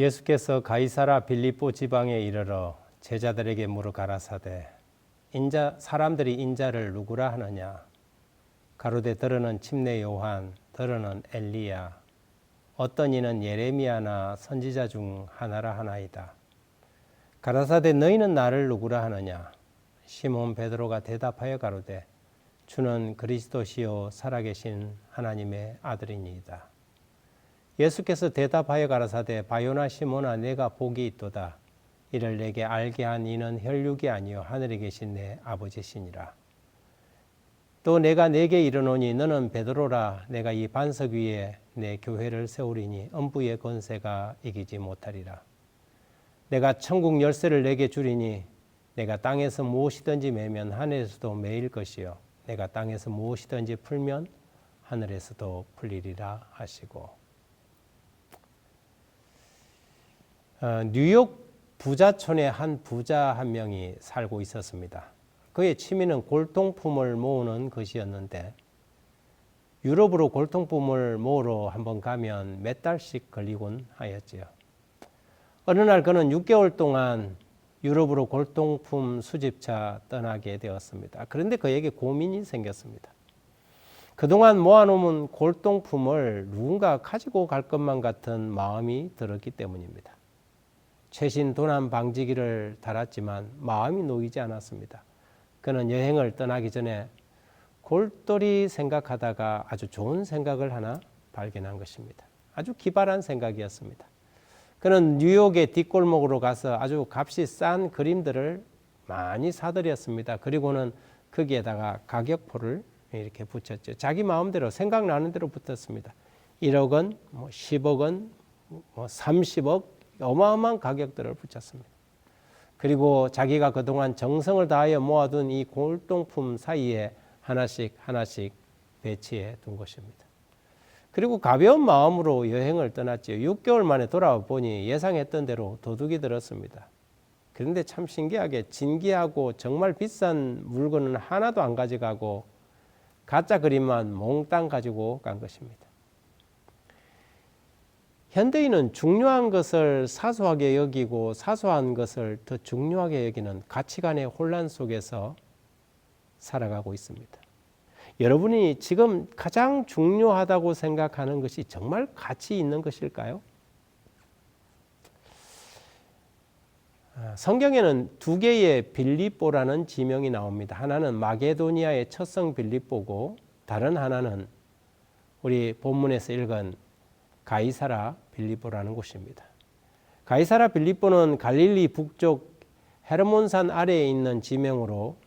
예수께서 가이사라 빌립보 지방에 이르러 제자들에게 물어 가라사대 사람들이 인자를 누구라 하느냐. 가로되 들으는 침례 요한, 들으는 엘리야, 어떤 이는 예레미야나 선지자 중 하나라 하나이다. 가라사대 너희는 나를 누구라 하느냐. 시몬 베드로가 대답하여 가로되 주는 그리스도시요 살아계신 하나님의 아들이니이다. 예수께서 대답하여 가라사대 바요나 시몬아 내가 복이 있도다. 이를 내게 알게 한 이는 혈육이 아니요 하늘에 계신 내 아버지시니라. 또 내가 내게 이르노니 너는 베드로라. 내가 이 반석 위에 내 교회를 세우리니 음부의 권세가 이기지 못하리라. 내가 천국 열쇠를 내게 주리니 내가 땅에서 무엇이든지 매면 하늘에서도 매일 것이요 내가 땅에서 무엇이든지 풀면 하늘에서도 풀리리라 하시고. 뉴욕 부자촌에 한 부자 한 명이 살고 있었습니다. 그의 취미는 골동품을 모으는 것이었는데 유럽으로 골동품을 모으러 한번 가면 몇 달씩 걸리곤 하였지요. 어느 날 그는 6개월 동안 유럽으로 골동품 수집차 떠나게 되었습니다. 그런데 그에게 고민이 생겼습니다. 그동안 모아놓은 골동품을 누군가 가지고 갈 것만 같은 마음이 들었기 때문입니다. 최신 도난 방지기를 달았지만 마음이 놓이지 않았습니다. 그는 여행을 떠나기 전에 골똘히 생각하다가 아주 좋은 생각을 하나 발견한 것입니다. 아주 기발한 생각이었습니다. 그는 뉴욕의 뒷골목으로 가서 아주 값이 싼 그림들을 많이 사들였습니다. 그리고는 거기에다가 가격표를 이렇게 붙였죠. 자기 마음대로 생각나는 대로 붙였습니다. 1억 원, 10억 원, 30억 어마어마한 가격들을 붙였습니다. 그리고 자기가 그동안 정성을 다하여 모아둔 이 골동품 사이에 하나씩 배치해 둔 것입니다. 그리고 가벼운 마음으로 여행을 떠났지요. 6개월 만에 돌아와 보니 예상했던 대로 도둑이 들었습니다. 그런데 참 신기하게 진귀하고 정말 비싼 물건은 하나도 안 가져가고 가짜 그림만 몽땅 가지고 간 것입니다. 현대인은 중요한 것을 사소하게 여기고 사소한 것을 더 중요하게 여기는 가치관의 혼란 속에서 살아가고 있습니다. 여러분이 지금 가장 중요하다고 생각하는 것이 정말 가치 있는 것일까요? 성경에는 두 개의 빌립보라는 지명이 나옵니다. 하나는 마게도니아의 첫성 빌립보고 다른 하나는 우리 본문에서 읽은 가이사라 빌립보라는 곳입니다. 가이사라 빌립보는 갈릴리 북쪽 헤르몬산 아래에 있는 지명으로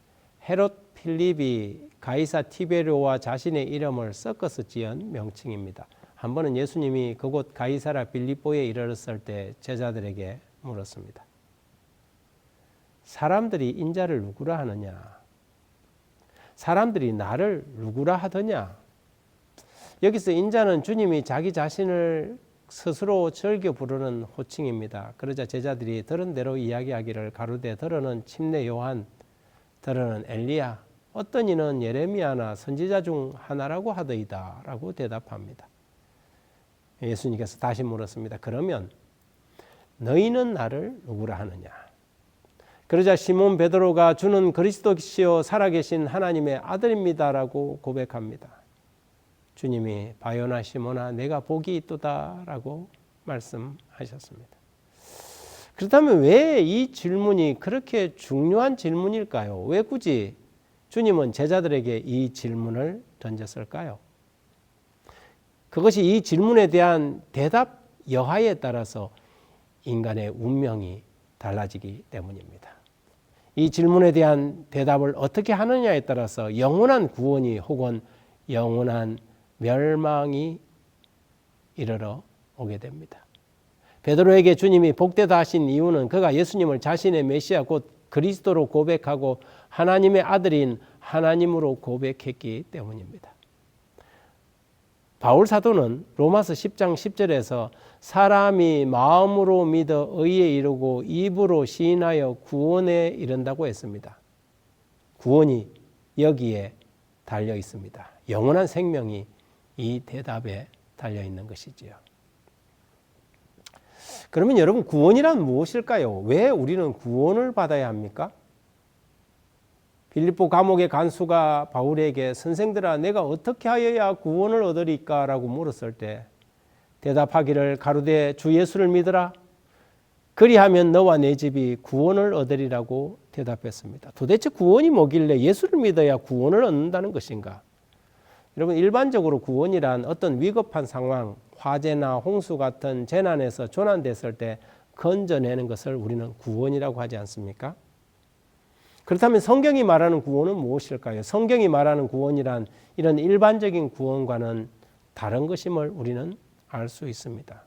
헤롯 필립이 가이사 티베리오와 자신의 이름을 섞어서 지은 명칭입니다. 한 번은 예수님이 그곳 가이사라 빌립보에 이르렀을 때 제자들에게 물었습니다. 사람들이 인자를 누구라 하느냐? 사람들이 나를 누구라 하더냐? 여기서 인자는 주님이 자기 자신을 스스로 즐겨 부르는 호칭입니다. 그러자 제자들이 들은 대로 이야기하기를 가로되 들으는 침례 요한, 들으는 엘리야, 어떤 이는 예레미야나 선지자 중 하나라고 하더이다 라고 대답합니다. 예수님께서 다시 물었습니다. 그러면 너희는 나를 누구라 하느냐? 그러자 시몬 베드로가 주는 그리스도시요 살아계신 하나님의 아들입니다 라고 고백합니다. 주님이 바요나 시몬아 내가 복이 있도다 라고 말씀하셨습니다. 그렇다면 왜 이 질문이 그렇게 중요한 질문일까요? 왜 굳이 주님은 제자들에게 이 질문을 던졌을까요? 그것이 이 질문에 대한 대답 여하에 따라서 인간의 운명이 달라지기 때문입니다. 이 질문에 대한 대답을 어떻게 하느냐에 따라서 영원한 구원이 혹은 영원한 멸망이 이르러 오게 됩니다. 베드로에게 주님이 복되다 하신 이유는 그가 예수님을 자신의 메시아 곧 그리스도로 고백하고 하나님의 아들인 하나님으로 고백했기 때문입니다. 바울 사도는 로마서 10장 10절에서 사람이 마음으로 믿어 의에 이르고 입으로 시인하여 구원에 이른다고 했습니다. 구원이 여기에 달려 있습니다. 영원한 생명이 이 대답에 달려 있는 것이지요. 그러면 여러분, 구원이란 무엇일까요? 왜 우리는 구원을 받아야 합니까? 빌립보 감옥의 간수가 바울에게 선생들아 내가 어떻게 하여야 구원을 얻으리까? 라고 물었을 때 대답하기를 가로되 주 예수를 믿으라. 그리하면 너와 내 집이 구원을 얻으리라고 대답했습니다. 도대체 구원이 뭐길래 예수를 믿어야 구원을 얻는다는 것인가? 여러분, 일반적으로 구원이란 어떤 위급한 상황, 화재나 홍수 같은 재난에서 조난됐을 때 건져내는 것을 우리는 구원이라고 하지 않습니까? 그렇다면 성경이 말하는 구원은 무엇일까요? 성경이 말하는 구원이란 이런 일반적인 구원과는 다른 것임을 우리는 알 수 있습니다.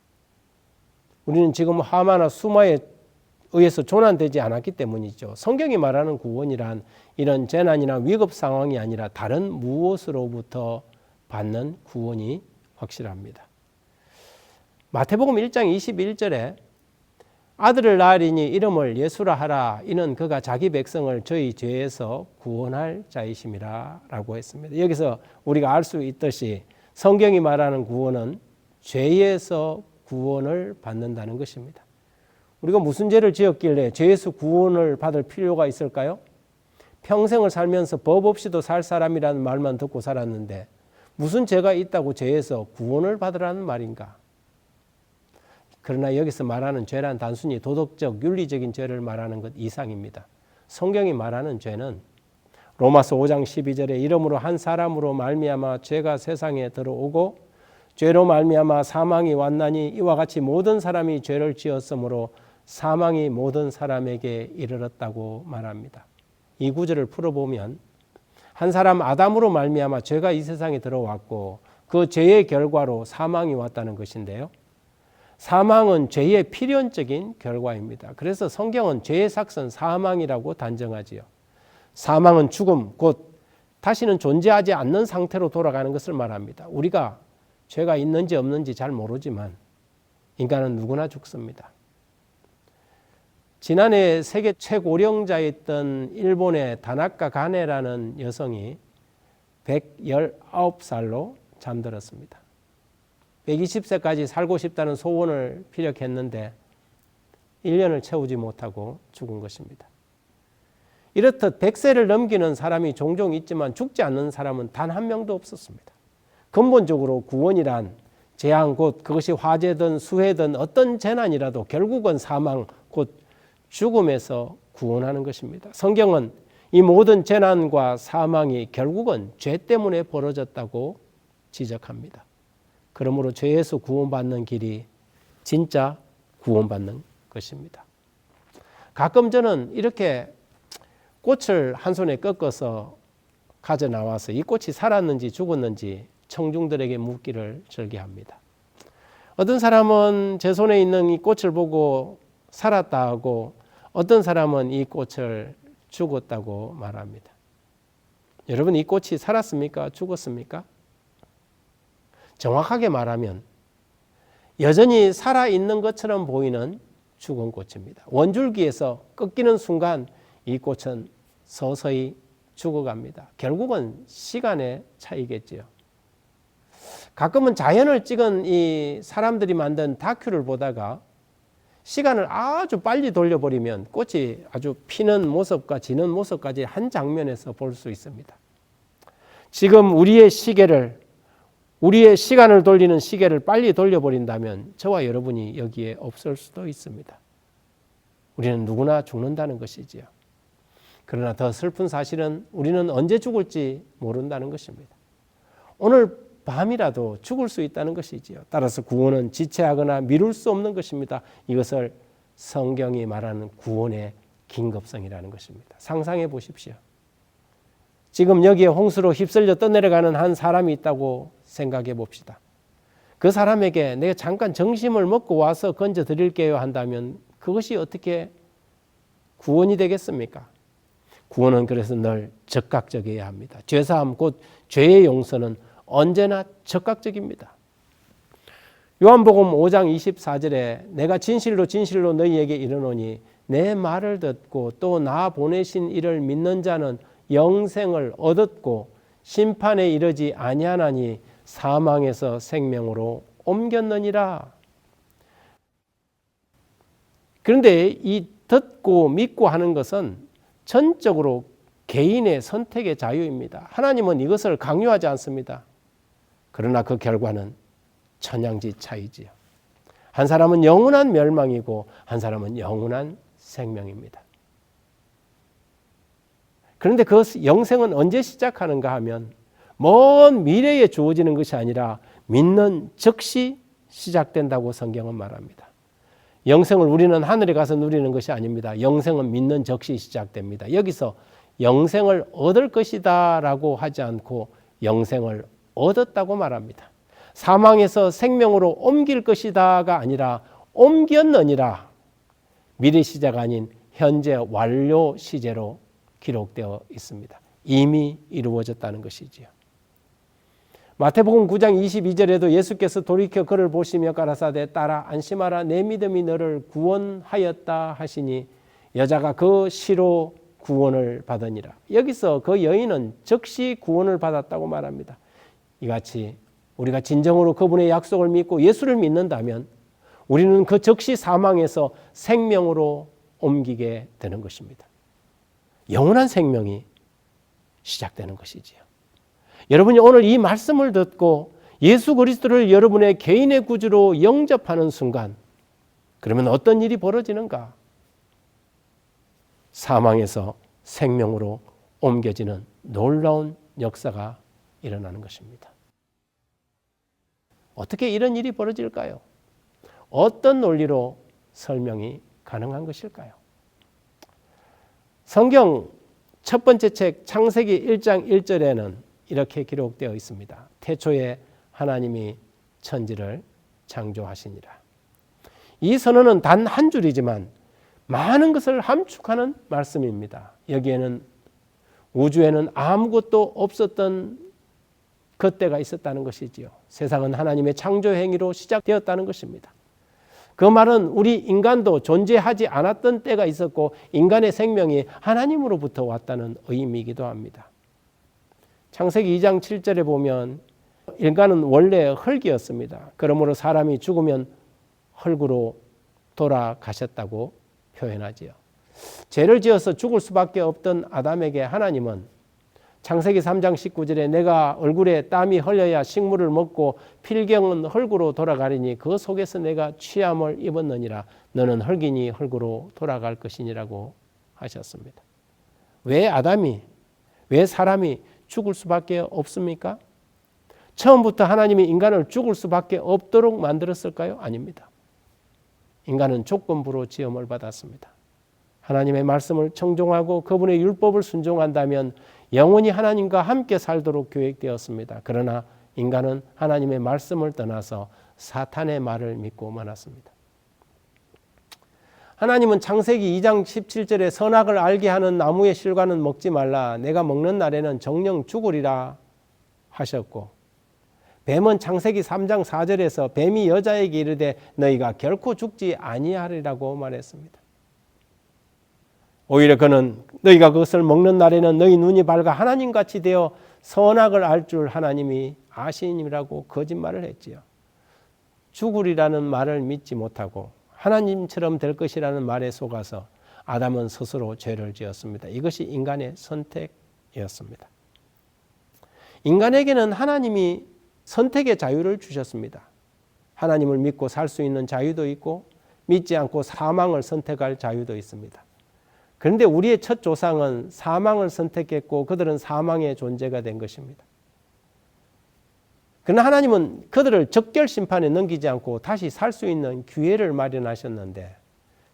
우리는 지금 하마나 수마에 의해서 조난되지 않았기 때문이죠. 성경이 말하는 구원이란 이런 재난이나 위급 상황이 아니라 다른 무엇으로부터 받는 구원이 확실합니다. 마태복음 1장 21절에 아들을 낳으리니 이름을 예수라 하라. 이는 그가 자기 백성을 저희 죄에서 구원할 자이심이라 라고 했습니다. 여기서 우리가 알 수 있듯이 성경이 말하는 구원은 죄에서 구원을 받는다는 것입니다. 우리가 무슨 죄를 지었길래 죄에서 구원을 받을 필요가 있을까요? 평생을 살면서 법 없이도 살 사람이라는 말만 듣고 살았는데 무슨 죄가 있다고 죄에서 구원을 받으라는 말인가? 그러나 여기서 말하는 죄란 단순히 도덕적, 윤리적인 죄를 말하는 것 이상입니다. 성경이 말하는 죄는 로마서 5장 12절에 이러므로 한 사람으로 말미암아 죄가 세상에 들어오고 죄로 말미암아 사망이 왔나니 이와 같이 모든 사람이 죄를 지었으므로 사망이 모든 사람에게 이르렀다고 말합니다. 이 구절을 풀어보면 한 사람 아담으로 말미암아 죄가 이 세상에 들어왔고 그 죄의 결과로 사망이 왔다는 것인데요. 사망은 죄의 필연적인 결과입니다. 그래서 성경은 죄의 삭선 사망이라고 단정하지요. 사망은 죽음, 곧 다시는 존재하지 않는 상태로 돌아가는 것을 말합니다. 우리가 죄가 있는지 없는지 잘 모르지만 인간은 누구나 죽습니다. 지난해 세계 최고령자였던 일본의 다나카 가네라는 여성이 119살로 잠들었습니다. 120세까지 살고 싶다는 소원을 피력했는데 1년을 채우지 못하고 죽은 것입니다. 이렇듯 100세를 넘기는 사람이 종종 있지만 죽지 않는 사람은 단 한 명도 없었습니다. 근본적으로 구원이란 재앙, 곧 그것이 화재든 수해든 어떤 재난이라도 결국은 사망, 곧 죽음에서 구원하는 것입니다. 성경은 이 모든 재난과 사망이 결국은 죄 때문에 벌어졌다고 지적합니다. 그러므로 죄에서 구원받는 길이 진짜 구원받는 것입니다. 가끔 저는 이렇게 꽃을 한 손에 꺾어서 가져 나와서 이 꽃이 살았는지 죽었는지 청중들에게 묻기를 절개합니다. 어떤 사람은 제 손에 있는 이 꽃을 보고 살았다 하고 어떤 사람은 이 꽃을 죽었다고 말합니다. 여러분, 이 꽃이 살았습니까? 죽었습니까? 정확하게 말하면 여전히 살아있는 것처럼 보이는 죽은 꽃입니다. 원줄기에서 꺾이는 순간 이 꽃은 서서히 죽어갑니다. 결국은 시간의 차이겠지요. 가끔은 자연을 찍은 이 사람들이 만든 다큐를 보다가 시간을 아주 빨리 돌려버리면 꽃이 아주 피는 모습과 지는 모습까지 한 장면에서 볼 수 있습니다. 지금 우리의 시간을 돌리는 시계를 빨리 돌려버린다면 저와 여러분이 여기에 없을 수도 있습니다. 우리는 누구나 죽는다는 것이지요. 그러나 더 슬픈 사실은 우리는 언제 죽을지 모른다는 것입니다. 오늘 밤이라도 죽을 수 있다는 것이지요. 따라서 구원은 지체하거나 미룰 수 없는 것입니다. 이것을 성경이 말하는 구원의 긴급성이라는 것입니다. 상상해 보십시오. 지금 여기에 홍수로 휩쓸려 떠내려가는 한 사람이 있다고 생각해 봅시다. 그 사람에게 내가 잠깐 정심을 먹고 와서 건져 드릴게요 한다면 그것이 어떻게 구원이 되겠습니까? 구원은 그래서 늘 적극적이어야 합니다. 죄사함 곧 죄의 용서는 언제나 적극적입니다. 요한복음 5장 24절에 내가 진실로 진실로 너희에게 이르노니 내 말을 듣고 또 나 보내신 이를 믿는 자는 영생을 얻었고 심판에 이르지 아니하나니 사망에서 생명으로 옮겼느니라. 그런데 이 듣고 믿고 하는 것은 전적으로 개인의 선택의 자유입니다. 하나님은 이것을 강요하지 않습니다. 그러나 그 결과는 천양지 차이지요. 한 사람은 영원한 멸망이고 한 사람은 영원한 생명입니다. 그런데 그 영생은 언제 시작하는가 하면 먼 미래에 주어지는 것이 아니라 믿는 즉시 시작된다고 성경은 말합니다. 영생을 우리는 하늘에 가서 누리는 것이 아닙니다. 영생은 믿는 즉시 시작됩니다. 여기서 영생을 얻을 것이다 라고 하지 않고 영생을 얻었다고 말합니다. 사망에서 생명으로 옮길 것이다가 아니라 옮겼느니라. 미래 시제가 아닌 현재 완료 시제로 기록되어 있습니다. 이미 이루어졌다는 것이지요. 마태복음 9장 22절에도 예수께서 돌이켜 그를 보시며 가라사대 따라 안심하라 내 믿음이 너를 구원하였다 하시니 여자가 그 시로 구원을 받으니라. 여기서 그 여인은 즉시 구원을 받았다고 말합니다. 이같이 우리가 진정으로 그분의 약속을 믿고 예수를 믿는다면 우리는 그 즉시 사망에서 생명으로 옮기게 되는 것입니다. 영원한 생명이 시작되는 것이지요. 여러분이 오늘 이 말씀을 듣고 예수 그리스도를 여러분의 개인의 구주로 영접하는 순간 그러면 어떤 일이 벌어지는가? 사망에서 생명으로 옮겨지는 놀라운 역사가 일어나는 것입니다. 어떻게 이런 일이 벌어질까요? 어떤 논리로 설명이 가능한 것일까요? 성경 첫 번째 책 창세기 1장 1절에는 이렇게 기록되어 있습니다. 태초에 하나님이 천지를 창조하시니라. 이 선언은 단 한 줄이지만 많은 것을 함축하는 말씀입니다. 여기에는 우주에는 아무것도 없었던 그때가 있었다는 것이지요. 세상은 하나님의 창조 행위로 시작되었다는 것입니다. 그 말은 우리 인간도 존재하지 않았던 때가 있었고 인간의 생명이 하나님으로부터 왔다는 의미이기도 합니다. 창세기 2장 7절에 보면 인간은 원래 흙이었습니다. 그러므로 사람이 죽으면 흙으로 돌아가셨다고 표현하지요. 죄를 지어서 죽을 수밖에 없던 아담에게 하나님은 창세기 3장 19절에 내가 얼굴에 땀이 흘려야 식물을 먹고 필경은 흙으로 돌아가리니 그 속에서 내가 취함을 입었느니라. 너는 흙이니 흙으로 돌아갈 것이니라고 하셨습니다. 왜 아담이, 왜 사람이 죽을 수밖에 없습니까? 처음부터 하나님이 인간을 죽을 수밖에 없도록 만들었을까요? 아닙니다. 인간은 조건부로 지음을 받았습니다. 하나님의 말씀을 청종하고 그분의 율법을 순종한다면 영원히 하나님과 함께 살도록 계획되었습니다. 그러나 인간은 하나님의 말씀을 떠나서 사탄의 말을 믿고 말았습니다. 하나님은 창세기 2장 17절에 선악을 알게 하는 나무의 실과는 먹지 말라. 내가 먹는 날에는 정령 죽으리라 하셨고 뱀은 창세기 3장 4절에서 뱀이 여자에게 이르되 너희가 결코 죽지 아니하리라고 말했습니다. 오히려 그는 너희가 그것을 먹는 날에는 너희 눈이 밝아 하나님같이 되어 선악을 알 줄 하나님이 아시니라고 거짓말을 했지요. 죽으리라는 말을 믿지 못하고 하나님처럼 될 것이라는 말에 속아서 아담은 스스로 죄를 지었습니다. 이것이 인간의 선택이었습니다. 인간에게는 하나님이 선택의 자유를 주셨습니다. 하나님을 믿고 살 수 있는 자유도 있고 믿지 않고 사망을 선택할 자유도 있습니다. 그런데 우리의 첫 조상은 사망을 선택했고 그들은 사망의 존재가 된 것입니다. 그러나 하나님은 그들을 적결 심판에 넘기지 않고 다시 살 수 있는 기회를 마련하셨는데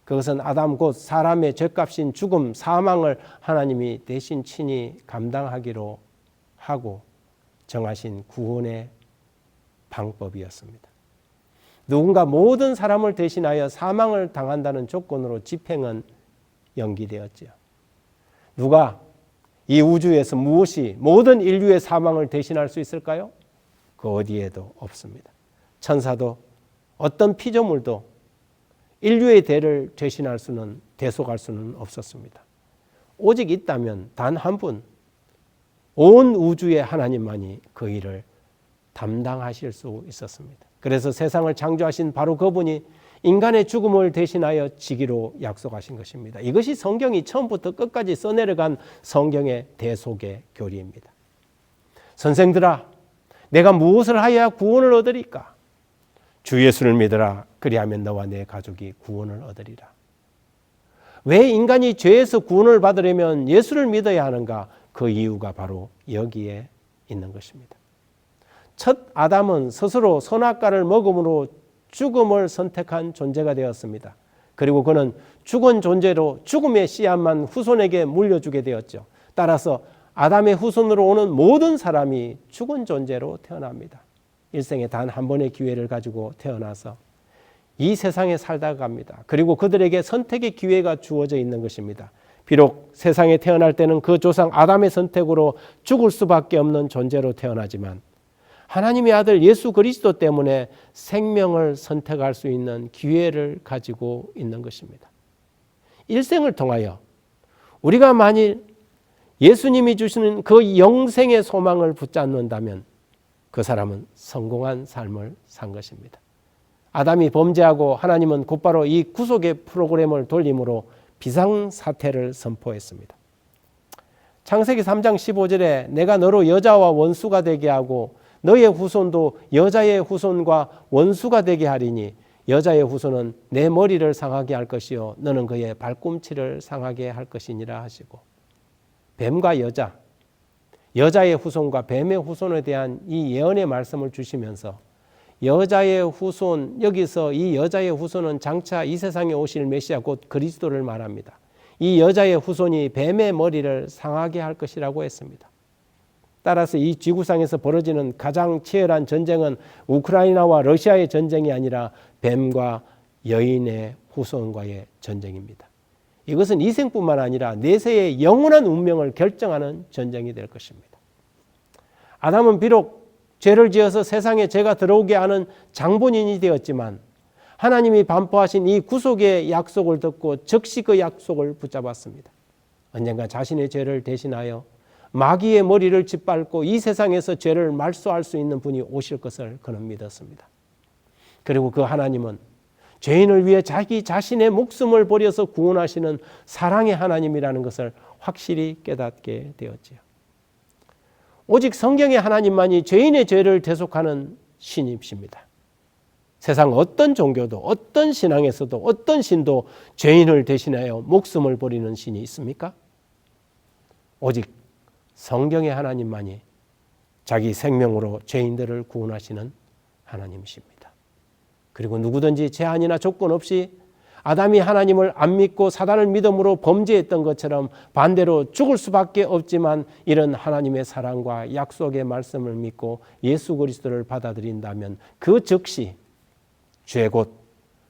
그것은 아담 곧 사람의 죄값인 죽음, 사망을 하나님이 대신 친히 감당하기로 하고 정하신 구원의 방법이었습니다. 누군가 모든 사람을 대신하여 사망을 당한다는 조건으로 집행은 연기되었지요. 누가 이 우주에서 무엇이 모든 인류의 사망을 대신할 수 있을까요? 그 어디에도 없습니다. 천사도 어떤 피조물도 인류의 대를 대신할 수는 대속할 수는 없었습니다. 오직 있다면 단 한 분, 온 우주의 하나님만이 그 일을 담당하실 수 있었습니다. 그래서 세상을 창조하신 바로 그분이 인간의 죽음을 대신하여 지기로 약속하신 것입니다. 이것이 성경이 처음부터 끝까지 써내려간 성경의 대속의 교리입니다. 선생들아, 내가 무엇을 하여야 구원을 얻으리까? 주 예수를 믿으라. 그리하면 너와 내 가족이 구원을 얻으리라. 왜 인간이 죄에서 구원을 받으려면 예수를 믿어야 하는가? 그 이유가 바로 여기에 있는 것입니다. 첫 아담은 스스로 선악과를 먹음으로 죽음을 선택한 존재가 되었습니다. 그리고 그는 죽은 존재로 죽음의 씨앗만 후손에게 물려주게 되었죠. 따라서 아담의 후손으로 오는 모든 사람이 죽은 존재로 태어납니다. 일생에 단 한 번의 기회를 가지고 태어나서 이 세상에 살다가 갑니다. 그리고 그들에게 선택의 기회가 주어져 있는 것입니다. 비록 세상에 태어날 때는 그 조상 아담의 선택으로 죽을 수밖에 없는 존재로 태어나지만 하나님의 아들 예수 그리스도 때문에 생명을 선택할 수 있는 기회를 가지고 있는 것입니다. 일생을 통하여 우리가 만일 예수님이 주시는 그 영생의 소망을 붙잡는다면 그 사람은 성공한 삶을 산 것입니다. 아담이 범죄하고 하나님은 곧바로 이 구속의 프로그램을 돌림으로 비상사태를 선포했습니다. 창세기 3장 15절에 내가 너로 여자와 원수가 되게 하고 너의 후손도 여자의 후손과 원수가 되게 하리니 여자의 후손은 내 머리를 상하게 할 것이요 너는 그의 발꿈치를 상하게 할 것이니라 하시고, 뱀과 여자의 후손과 뱀의 후손에 대한 이 예언의 말씀을 주시면서 여자의 후손, 여기서 이 여자의 후손은 장차 이 세상에 오실 메시아 곧 그리스도를 말합니다. 이 여자의 후손이 뱀의 머리를 상하게 할 것이라고 했습니다. 따라서 이 지구상에서 벌어지는 가장 치열한 전쟁은 우크라이나와 러시아의 전쟁이 아니라 뱀과 여인의 후손과의 전쟁입니다. 이것은 이 생뿐만 아니라 내세의 영원한 운명을 결정하는 전쟁이 될 것입니다. 아담은 비록 죄를 지어서 세상에 죄가 들어오게 하는 장본인이 되었지만 하나님이 반포하신 이 구속의 약속을 듣고 즉시 그 약속을 붙잡았습니다. 언젠가 자신의 죄를 대신하여 마귀의 머리를 짓밟고 이 세상에서 죄를 말소할 수 있는 분이 오실 것을 그는 믿었습니다. 그리고 그 하나님은 죄인을 위해 자기 자신의 목숨을 버려서 구원하시는 사랑의 하나님이라는 것을 확실히 깨닫게 되었지요. 오직 성경의 하나님만이 죄인의 죄를 대속하는 신이십니다. 세상 어떤 종교도 어떤 신앙에서도 어떤 신도 죄인을 대신하여 목숨을 버리는 신이 있습니까? 오직 성경의 하나님만이 자기 생명으로 죄인들을 구원하시는 하나님이십니다. 그리고 누구든지 제한이나 조건 없이 아담이 하나님을 안 믿고 사단을 믿음으로 범죄했던 것처럼 반대로 죽을 수밖에 없지만 이런 하나님의 사랑과 약속의 말씀을 믿고 예수 그리스도를 받아들인다면 그 즉시 죄 곧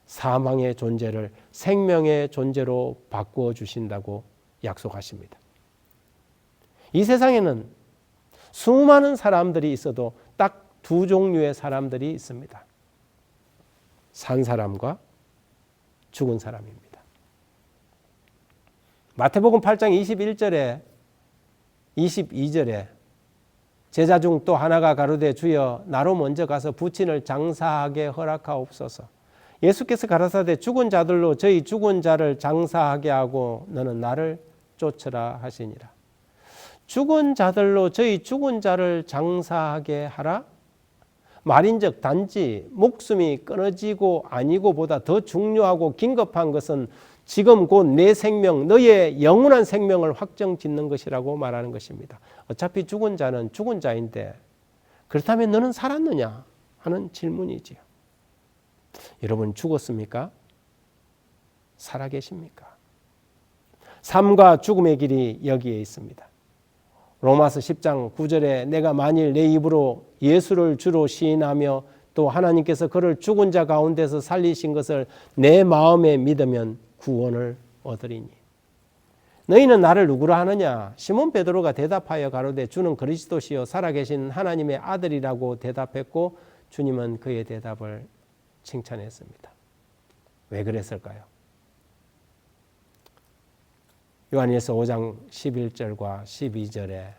사망의 존재를 생명의 존재로 바꾸어 주신다고 약속하십니다. 이 세상에는 수많은 사람들이 있어도 딱 두 종류의 사람들이 있습니다. 산 사람과 죽은 사람입니다. 마태복음 8장 21절에 22절에 제자 중 또 하나가 가로되 주여 나로 먼저 가서 부친을 장사하게 허락하옵소서. 예수께서 가라사대 죽은 자들로 저희 죽은 자를 장사하게 하고 너는 나를 쫓으라 하시니라. 죽은 자들로 저희 죽은 자를 장사하게 하라? 말인즉 단지 목숨이 끊어지고 아니고보다 더 중요하고 긴급한 것은 지금 곧 내 생명, 너의 영원한 생명을 확정짓는 것이라고 말하는 것입니다. 어차피 죽은 자는 죽은 자인데 그렇다면 너는 살았느냐 하는 질문이지요. 여러분 죽었습니까? 살아계십니까? 삶과 죽음의 길이 여기에 있습니다. 로마서 10장 9절에 내가 만일 내 입으로 예수를 주로 시인하며 또 하나님께서 그를 죽은 자 가운데서 살리신 것을 내 마음에 믿으면 구원을 얻으리니. 너희는 나를 누구라 하느냐? 시몬 베드로가 대답하여 가로되 주는 그리스도시요 살아계신 하나님의 아들이라고 대답했고 주님은 그의 대답을 칭찬했습니다. 왜 그랬을까요? 요한일서 5장 11절과 12절에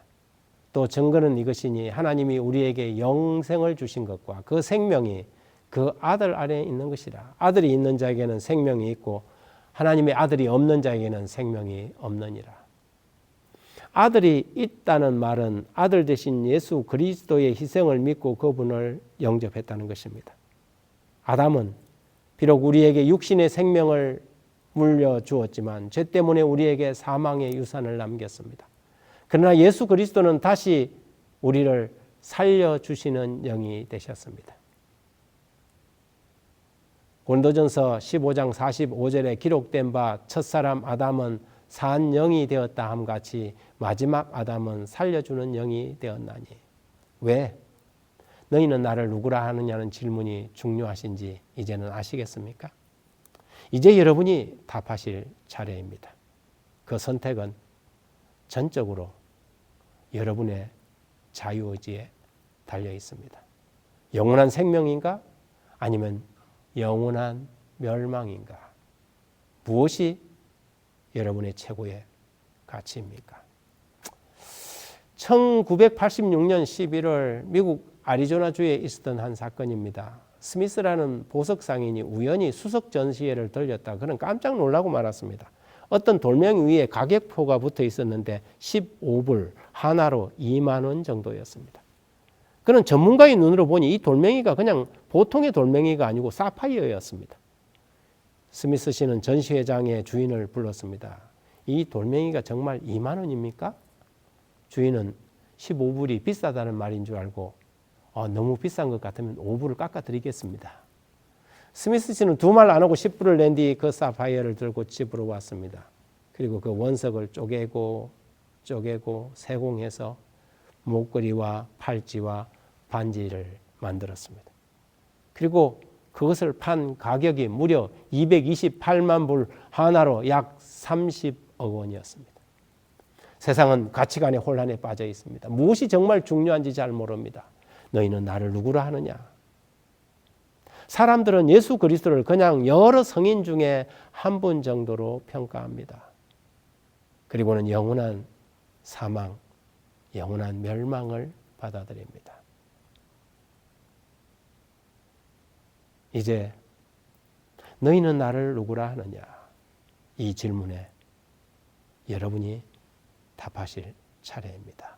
또 증거는 이것이니 하나님이 우리에게 영생을 주신 것과 그 생명이 그 아들 안에 있는 것이라. 아들이 있는 자에게는 생명이 있고 하나님의 아들이 없는 자에게는 생명이 없느니라. 아들이 있다는 말은 아들 되신 예수 그리스도의 희생을 믿고 그분을 영접했다는 것입니다. 아담은 비록 우리에게 육신의 생명을 물려주었지만 죄 때문에 우리에게 사망의 유산을 남겼습니다. 그러나 예수 그리스도는 다시 우리를 살려주시는 영이 되셨습니다. 고린도전서 15장 45절에 기록된 바 첫사람 아담은 산 영이 되었다 함 같이 마지막 아담은 살려주는 영이 되었나니. 왜? 너희는 나를 누구라 하느냐는 질문이 중요하신지 이제는 아시겠습니까? 이제 여러분이 답하실 차례입니다. 그 선택은 전적으로 여러분의 자유의지에 달려 있습니다. 영원한 생명인가? 아니면 영원한 멸망인가? 무엇이 여러분의 최고의 가치입니까? 1986년 11월 미국 애리조나주에 있었던 한 사건입니다. 스미스라는 보석 상인이 우연히 수석 전시회를 들렸다. 그는 깜짝 놀라고 말았습니다. 어떤 돌멩이 위에 가격표가 붙어 있었는데 15불, 하나로 2만 원 정도였습니다. 그는 전문가의 눈으로 보니 이 돌멩이가 그냥 보통의 돌멩이가 아니고 사파이어였습니다. 스미스 씨는 전시회장의 주인을 불렀습니다. 이 돌멩이가 정말 2만 원입니까? 주인은 15불이 비싸다는 말인 줄 알고 너무 비싼 것 같으면 5불을 깎아드리겠습니다. 스미스 씨는 두 말 안 하고 10불을 낸 뒤 그 사파이어를 들고 집으로 왔습니다. 그리고 그 원석을 쪼개고 세공해서 목걸이와 팔찌와 반지를 만들었습니다. 그리고 그것을 판 가격이 무려 228만 불, 하나로 약 30억 원이었습니다. 세상은 가치관의 혼란에 빠져 있습니다. 무엇이 정말 중요한지 잘 모릅니다. 너희는 나를 누구라 하느냐? 사람들은 예수 그리스도를 그냥 여러 성인 중에 한 분 정도로 평가합니다. 그리고는 영원한 사망, 영원한 멸망을 받아들입니다. 이제 너희는 나를 누구라 하느냐? 이 질문에 여러분이 답하실 차례입니다.